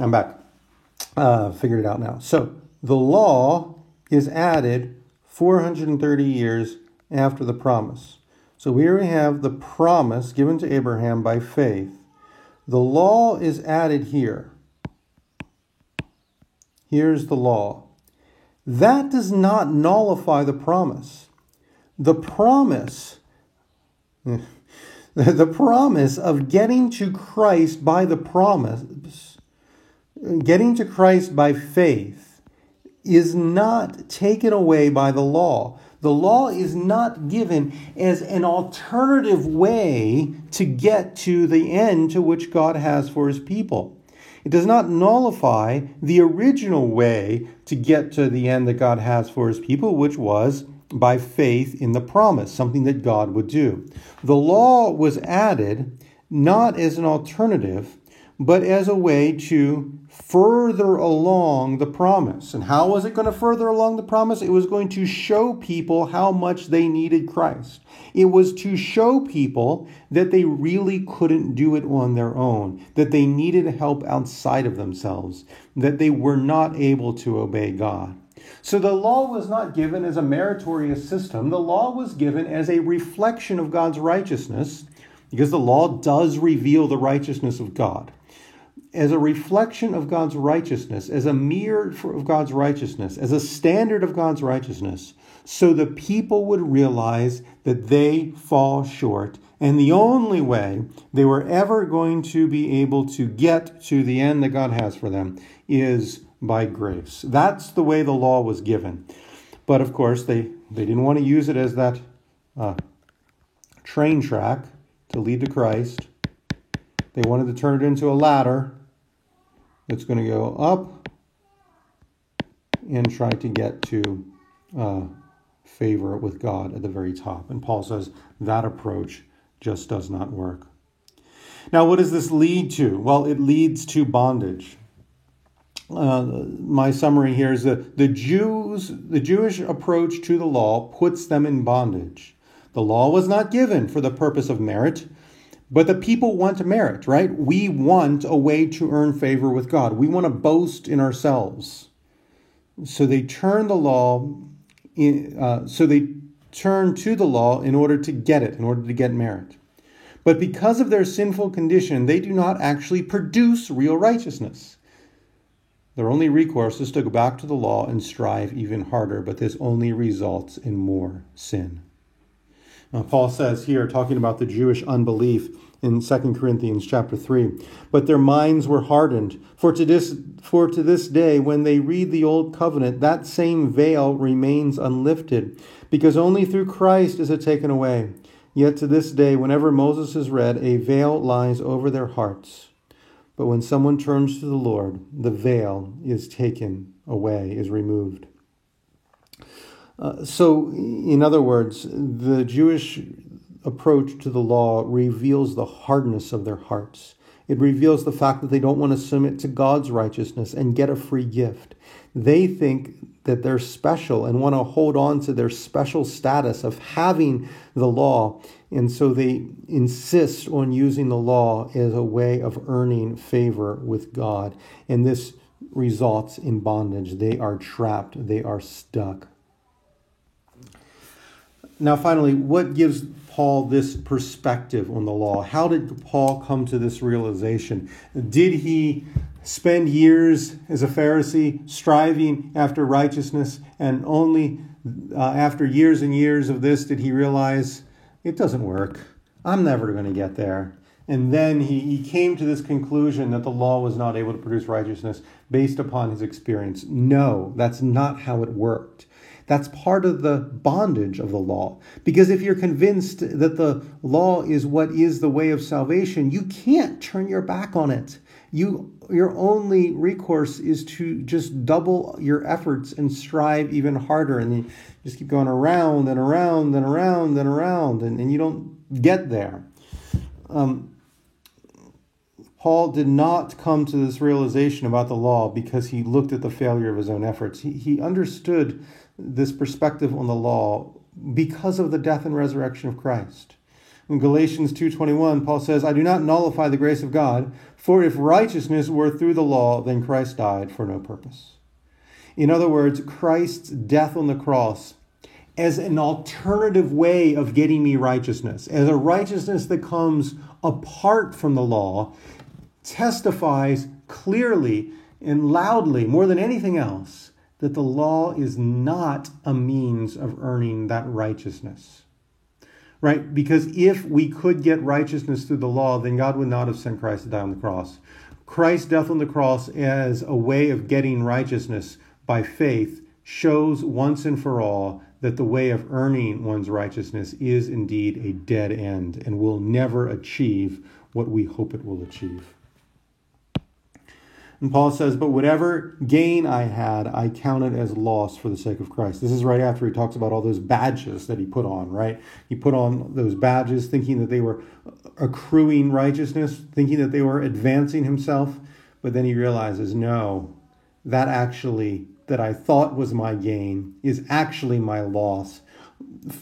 I'm back. Figured it out now. So the law is added 430 years after the promise. So here we have the promise given to Abraham by faith. The law is added here. Here's the law. That does not nullify the promise. The promise of getting to Christ by the promise, getting to Christ by faith, is not taken away by the law. The law is not given as an alternative way to get to the end to which God has for his people. It does not nullify the original way to get to the end that God has for his people, which was by faith in the promise, something that God would do. The law was added not as an alternative, but as a way to further along the promise. And how was it going to further along the promise? It was going to show people how much they needed Christ. It was to show people that they really couldn't do it on their own, that they needed help outside of themselves, that they were not able to obey God. So the law was not given as a meritorious system. The law was given as a reflection of God's righteousness, because the law does reveal the righteousness of God. As a reflection of God's righteousness, as a mirror of God's righteousness, as a standard of God's righteousness, so the people would realize that they fall short, and the only way they were ever going to be able to get to the end that God has for them is by grace. That's the way the law was given. But of course, they didn't want to use it as that train track to lead to Christ. They wanted to turn it into a ladder that's going to go up and try to get to favor with God at the very top. And Paul says that approach just does not work. Now, what does this lead to? Well, it leads to bondage. My summary here is that the Jewish approach to the law puts them in bondage. The law was not given for the purpose of merit, but the people want merit, right? We want a way to earn favor with God. We want to boast in ourselves. So they turn to the law in order to get it, in order to get merit. But because of their sinful condition, they do not actually produce real righteousness. Their only recourse is to go back to the law and strive even harder, but this only results in more sin. Now, Paul says here, talking about the Jewish unbelief in 2 Corinthians chapter 3, but their minds were hardened. For to this day, when they read the old covenant, that same veil remains unlifted, because only through Christ is it taken away. Yet to this day, whenever Moses is read, a veil lies over their hearts. But when someone turns to the Lord, the veil is taken away, is removed. So, in other words, the Jewish approach to the law reveals the hardness of their hearts. It reveals the fact that they don't want to submit to God's righteousness and get a free gift. They think that they're special and want to hold on to their special status of having the law. And so they insist on using the law as a way of earning favor with God. And this results in bondage. They are trapped. They are stuck. Now, finally, what gives Paul this perspective on the law? How did Paul come to this realization? Did he spend years as a Pharisee striving after righteousness, and only after years and years of this did he realize it doesn't work? I'm never going to get there. And then he came to this conclusion that the law was not able to produce righteousness based upon his experience. No, that's not how it worked. That's part of the bondage of the law. Because if you're convinced that the law is what is the way of salvation, you can't turn your back on it. Your only recourse is to just double your efforts and strive even harder. And you just keep going around and around and around and around, and you don't get there. Paul did not come to this realization about the law because he looked at the failure of his own efforts. He understood this perspective on the law because of the death and resurrection of Christ. In Galatians 2:21, Paul says, I do not nullify the grace of God, for if righteousness were through the law, then Christ died for no purpose. In other words, Christ's death on the cross as an alternative way of getting me righteousness, as a righteousness that comes apart from the law, testifies clearly and loudly, more than anything else, that the law is not a means of earning that righteousness. Right? Because if we could get righteousness through the law, then God would not have sent Christ to die on the cross. Christ's death on the cross as a way of getting righteousness by faith shows once and for all that the way of earning one's righteousness is indeed a dead end and will never achieve what we hope it will achieve. And Paul says, but whatever gain I had, I counted as loss for the sake of Christ. This is right after he talks about all those badges that he put on, right? He put on those badges thinking that they were accruing righteousness, thinking that they were advancing himself. But then he realizes, no, that I thought was my gain is actually my loss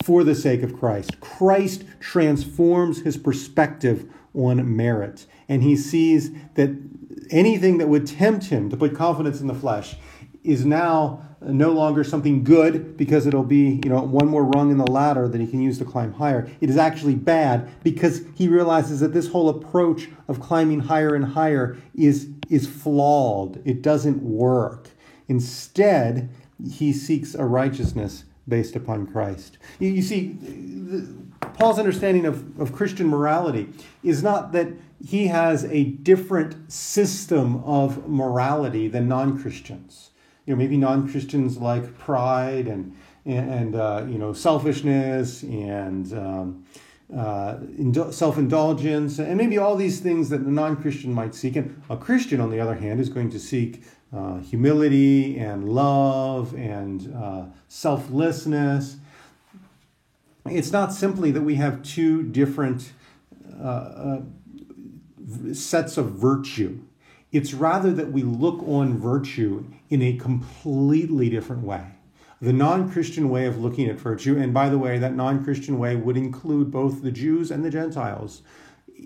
for the sake of Christ. Christ transforms his perspective on merit. And he sees that anything that would tempt him to put confidence in the flesh is now no longer something good because it'll be, one more rung in the ladder that he can use to climb higher. It is actually bad because he realizes that this whole approach of climbing higher and higher is flawed. It doesn't work. Instead, he seeks a righteousness based upon Christ. You see, Paul's understanding of Christian morality is not that he has a different system of morality than non-Christians. Maybe non-Christians like pride and selfishness and self-indulgence, and maybe all these things that the non-Christian might seek. And a Christian, on the other hand, is going to seek humility and love and selflessness. It's not simply that we have two different sets of virtue. It's rather that we look on virtue in a completely different way. The non-Christian way of looking at virtue, and by the way, that non-Christian way would include both the Jews and the Gentiles.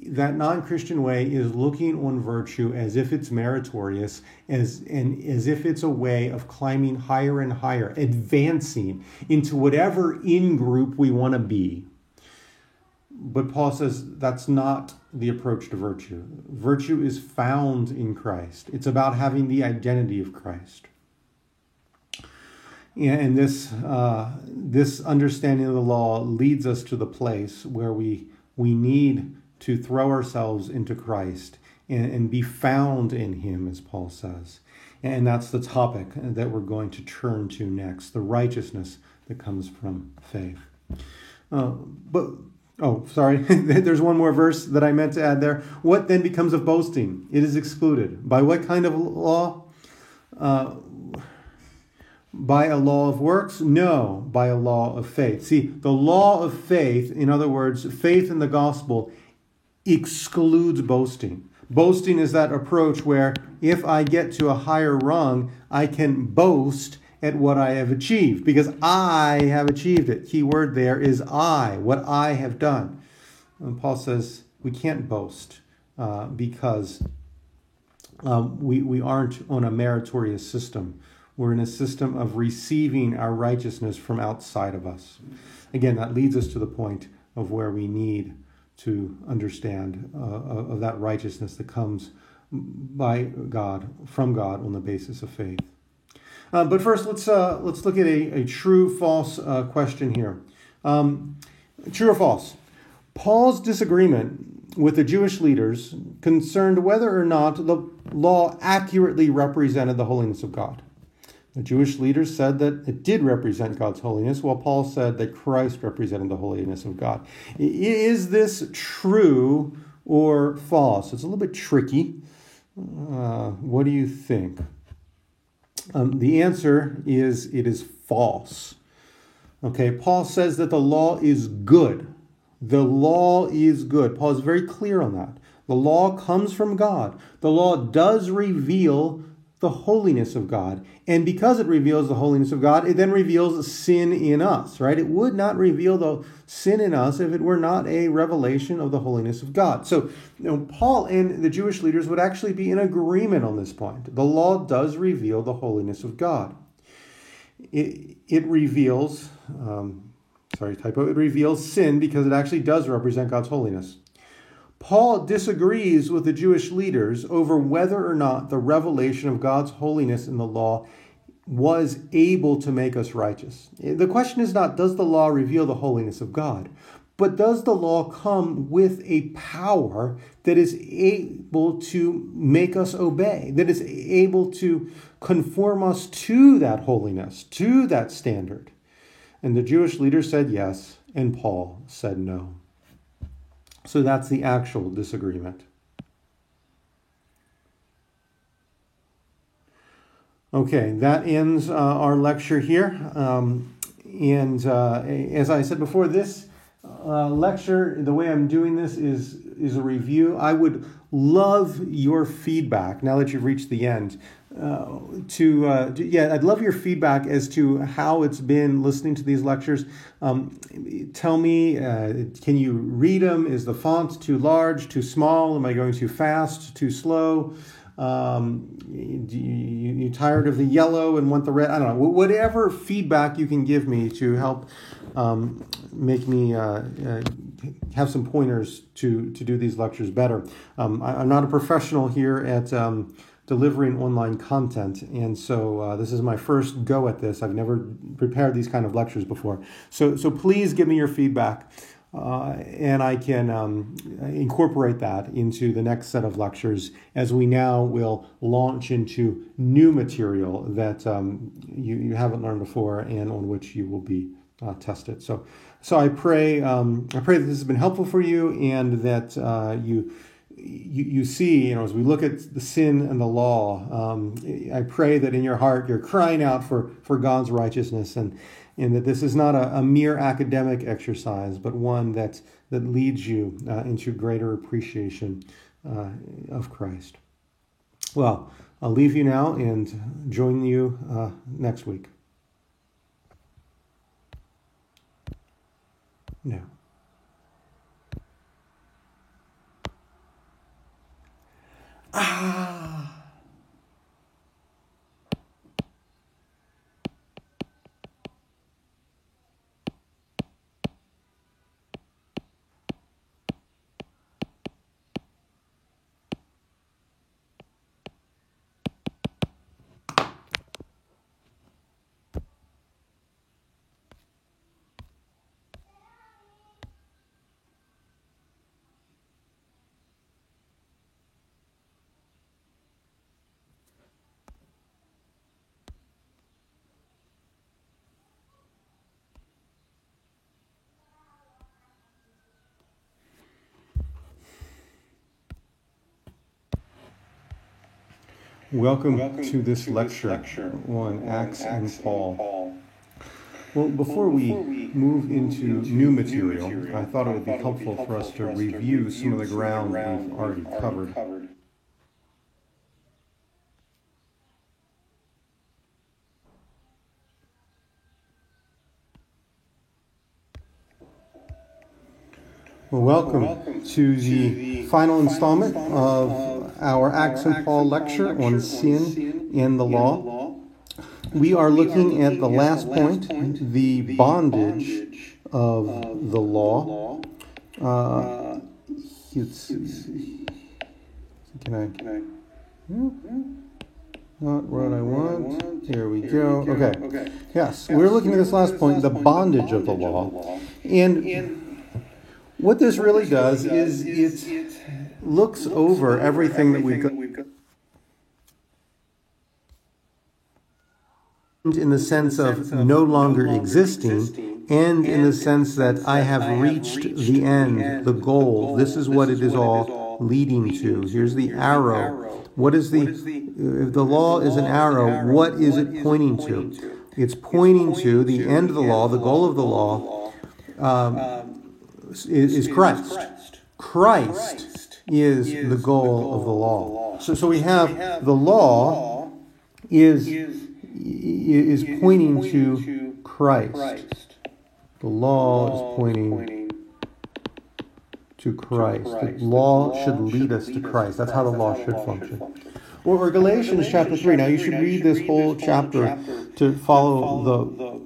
That non-Christian way is looking on virtue as if it's meritorious, as if it's a way of climbing higher and higher, advancing into whatever in-group we want to be. But Paul says that's not the approach to virtue. Virtue is found in Christ. It's about having the identity of Christ. And this understanding of the law leads us to the place where we need to throw ourselves into Christ and be found in him, as Paul says. And that's the topic that we're going to turn to next, the righteousness that comes from faith. There's one more verse that I meant to add there. What then becomes of boasting? It is excluded. By what kind of law? By a law of works? No, by a law of faith. See, the law of faith, in other words, faith in the gospel, excludes boasting. Boasting is that approach where if I get to a higher rung, I can boast at what I have achieved because I have achieved it. Key word there is I, what I have done. And Paul says we can't boast because we aren't on a meritorious system. We're in a system of receiving our righteousness from outside of us. Again, that leads us to the point of where we need to understand of that righteousness that comes by God, from God on the basis of faith. But first, let's look at a true-false question here. True or false? Paul's disagreement with the Jewish leaders concerned whether or not the law accurately represented the holiness of God. The Jewish leaders said that it did represent God's holiness, while Paul said that Christ represented the holiness of God. Is this true or false? It's a little bit tricky. What do you think? The answer is it is false. Okay, Paul says that the law is good. The law is good. Paul is very clear on that. The law comes from God. The law does reveal the holiness of God. And because it reveals the holiness of God, it then reveals sin in us, right? It would not reveal the sin in us if it were not a revelation of the holiness of God. So, Paul and the Jewish leaders would actually be in agreement on this point. The law does reveal the holiness of God. It reveals, it reveals sin because it actually does represent God's holiness. Paul disagrees with the Jewish leaders over whether or not the revelation of God's holiness in the law was able to make us righteous. The question is not, does the law reveal the holiness of God? But does the law come with a power that is able to make us obey, that is able to conform us to that holiness, to that standard? And the Jewish leaders said yes, and Paul said no. So that's the actual disagreement. Okay, that ends our lecture here. As I said before, this lecture, the way I'm doing this is a review. I would love your feedback now that you've reached the end. I'd love your feedback as to how it's been listening to these lectures. Tell me, can you read them? Is the font too large, too small? Am I going too fast, too slow? You tired of the yellow and want the red? I don't know. Whatever feedback you can give me to help make me have some pointers to do these lectures better. I'm not a professional here at delivering online content, and so this is my first go at this. I've never prepared these kind of lectures before. So please give me your feedback. And I can incorporate that into the next set of lectures as we now will launch into new material that you haven't learned before and on which you will be tested. So I pray that this has been helpful for you, and that you see, as we look at the sin and the law, I pray that in your heart you're crying out for God's righteousness, and that this is not a mere academic exercise, but one that leads you into greater appreciation of Christ. Well, I'll leave you now and join you next week. No. Welcome to this lecture on Acts and Paul. Well, before we move into new material, I thought it would be helpful for us to review some of the ground we've already covered. Well, welcome to the final installment of our Acts and Paul lecture on sin and the law. We are looking at the last point, the bondage of the law. Not what I want. Here we go. Okay. Yes, we're looking at this last point, the bondage of the law. And what this really does is it looks over everything that we've got in the sense of no longer existing, and in the sense that I have reached the end, the goal. This is what it is all leading to. Here's the arrow. What is if the law is an arrow, what is it pointing to? It's pointing to the end of the law, the goal of the law, is Christ. Christ is the goal of the law. So we have the law is pointing to Christ. The law is pointing to Christ. The law should lead us to Christ. That's how the law should function. Or Galatians chapter 3. Now you should read this whole chapter to follow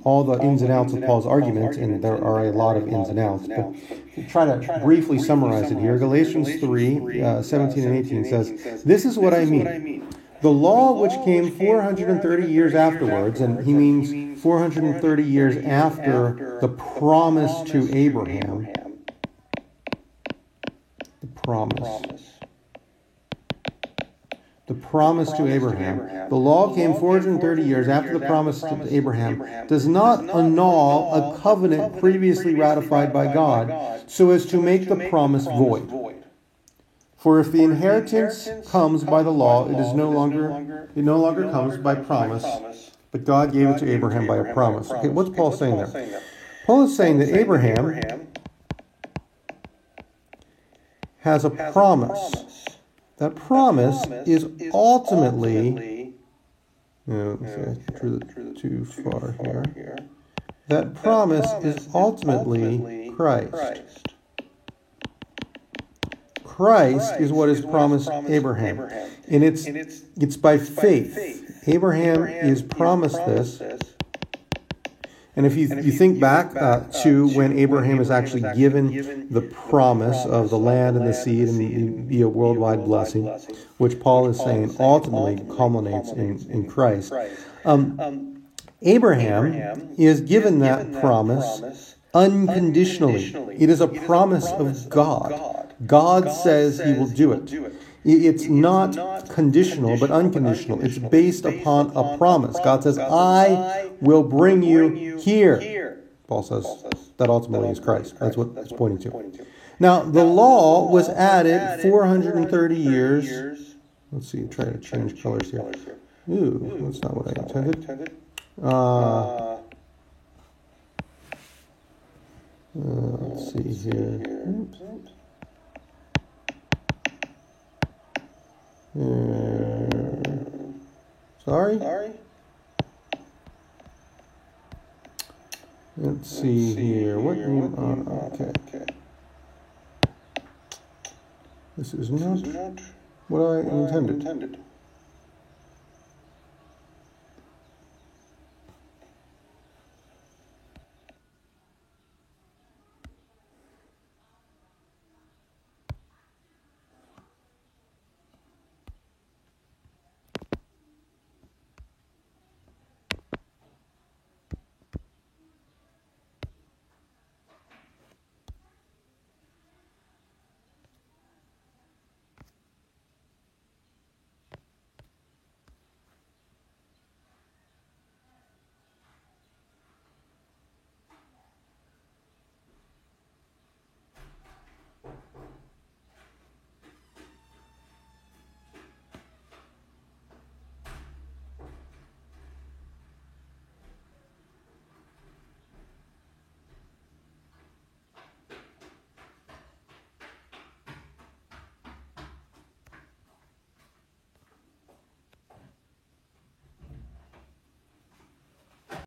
all the ins and outs of Paul's argument, and there are a lot of ins and outs. But try to briefly summarize it here. Galatians 3, 17 and 18 says, "This is what I mean. The law which came 430 years afterwards," and he means 430 years after the promise to Abraham. The promise to Abraham. The law came 430 years after the promise to Abraham, does not annul a covenant previously ratified by God, so as to make the promise void. For if the inheritance comes by the law, it no longer comes by promise, but God gave it to Abraham by a promise. Okay, what's Paul saying there? Paul is saying that Abraham has a promise. That promise is ultimately, too far here. That promise is ultimately Christ. Christ is what is promised Abraham. And it's by faith. Abraham is promised this. And if you think back to when Abraham is actually given the promise of the land and the seed and be a worldwide blessing, which Paul is saying ultimately culminates in Christ. Abraham is given that promise unconditionally. It is a promise of God. God says he will do it. It's not conditional, but unconditional. It's based upon a promise. God says, I will bring you here. Paul says that ultimately is Christ. That's what it's pointing to. Now, the law was added 430 years. Let's see, try to change colors here. Ooh, that's not what I intended. Let's see here. Oops. Sorry? Let's see here. What? Okay. This is not what I intended.